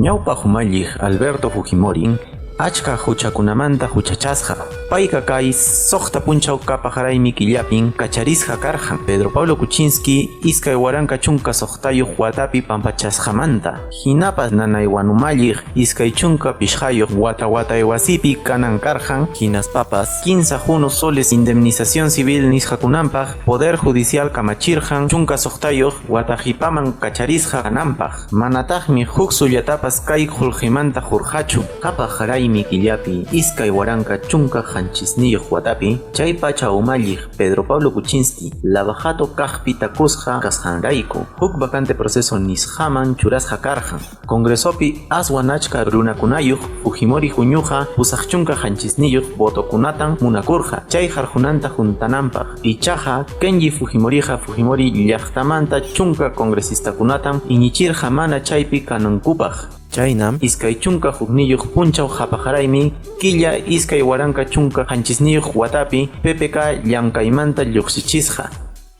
Ñawpa humalliq Alberto Fujimori achka huchakunamanta huchachasqa. Payqa kay suqta punchaw kapaqaraymi killapin kacharisqa karqan. Pedro Pablo Kuczynski iskay waranka chunka suqtayuq watapi pampachasqamanta. Hinapas nanay wanumalliq iskay chunka pishqayuq watay wasipi kanan karqan. Hinaspapas 15 junus soles indemnización civil nisqakunanpaq Poder Judicial kamachirqan chunka suqtayuq wataqipaman kacharisqa kananpaq. Manataqmi huk sullatapas kay qullqimanta hurqachu. Qapaqaraymi killapi iskay waranka chunka hanchisniyuq watapi chay pacha umalliq Pedro Pablo Kuczynski labajato kaqpi takusqa kasqanrayku huk vacante proceso nisqaman churasqa karqan. Congresopi aswan achka runakunayuq Fujimori huñuqa pusaq chunka hanchisniyuq votokunatan munakurqa chay qarqunanta juntananpaq. Ichaqa Kenji Fujimoriqa Fujimori llaqtamanta chunka congresista-kunatan iñichirqa mana chaypi kanankupaq. Chaynam iskay chunka hukniyuq punchaw hapaqaraymi killa iskay waranka chunka hanchisniyuq watapi PPK llamkaymanta lluqsichisqa.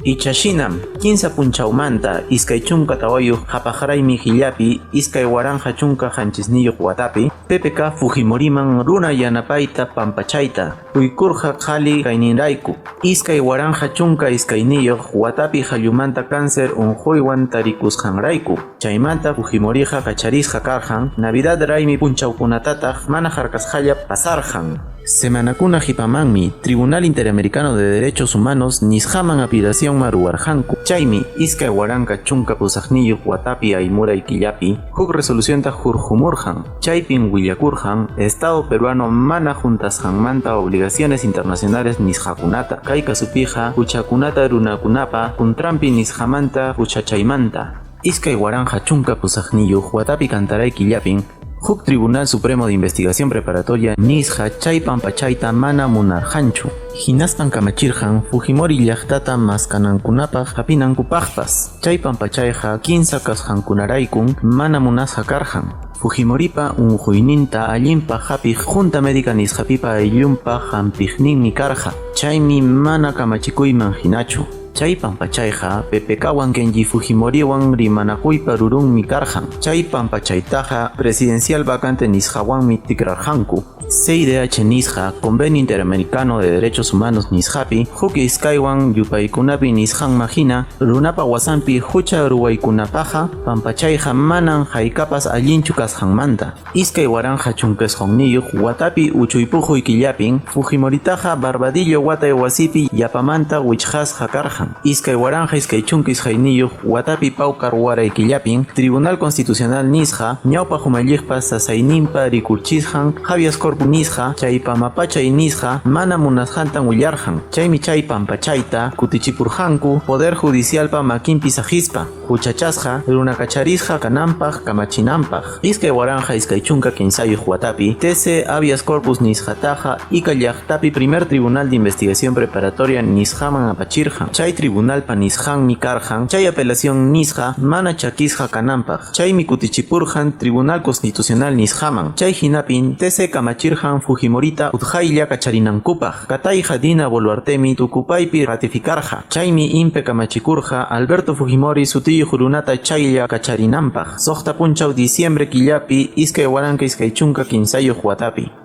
Ichashinam 15 punchawmanta iskay chunka tawayuq hapaqaraymi killapi iskay waranja chunka hanchisniyuq watapi PPK Fujimoriman runa yanapayta pampachayta uykurqa qhali kayninrayku. Iskay waranja chunka iskayniyuq watapi qallumanta cáncer unquywan tarikusqanrayku. Chaymanta Fujimoriqa kacharisqa karqan Navidad raymi punchawkunatataq mana harkasqalla pasarqan. Semanakuna hipamanmi Tribunal Interamericano de Derechos Humanos nisqaman apelación maruwarqanku. Chaymi iskay waranka chunka pusaqniyuq watapi aymuray killapi huk resolucionta hurqumurqan. Chaypin willakurqan Estado peruano mana juntasqanmanta obligaciones internacionales nisqakunata. Kay kasupiqa huchakunata runakunapa kuntrampi nisqamanta huchachaymanta. Iskay waranja chunka pusaqniyuq watapi kantaray killapin huk Tribunal Supremo de Investigación Preparatoria nisqa chay pampachayta mana munarqanchu. Hinaspan kamachirqan Fujimori llaqtata maskanankunapaq hapinankupaqpas. Chay pampachayqa 15 kasqankunaraykun mana munasqa karqan. Fujimoripa unquyninta allinpa hapiq Junta Médica nisqapipa ayllunpa hampiqninmi karqa. Chaymi mana kamachikuyman hinachu. Chay pampachayqa PPKwan Kenji Fujimoriwan rimanakuypa rurunmi karqan. Chay pampachaytaqa presidencial vacante nisqawanmi tikrarqanku. CIDH nisqa Convenio Interamericano de Derechos Humanos nisqapi huk iskaywan yupaykunapi nisqanma hina runapa wasanpi hucha ruwaykunapaqa pampachayqa manan haykapas allinchu kasqanmanta. Iskay waranja chunkasqonniyuq watapi uchuypujuy killapin Fujimoritaqa Barbadillo watay wasipi yapamanta wichqasqa karqan. Iskay waranja iskay chunkis hayniyuq watapi pawkar waray killapin Tribunal Constitucional nisqa ñawpa humalliqpas sasayninpa rikurchisqan habeas corpus nisqa chaypa mapachay nisqa mana munasqantan willarqan. Chaymi chay pampachayta kutichipurqanku Poder Judicialpa makinpi saqispa huchachasqa runakacharisqa kananpaq kamachinanpaq. Iskay waranja iskay chunka kinsayuq watapi TC habeas corpus nisqataqa Ica llaqtapi Primer Tribunal de Investigación Preparatoria nisqaman apachirqan. Chay tribunalpa nisqanmi karqan chay apelación nisqa mana chakisqa kananpaq. Chaymi kutichipurqan Tribunal Constitucional nisqaman. Chay hinapin TC kamachirqan Fujimorita utqaylla kacharinankupaq. Katayqa Dina Boluartemi tukupaypi ratifikarqa. Chaymi impe kamachikurqa Alberto Fujimori sutiyuq runata chaylla kacharinanpaq. Suqta punchaw diciembre killapi iskay waranka iskay chunka kinsayuq watapi.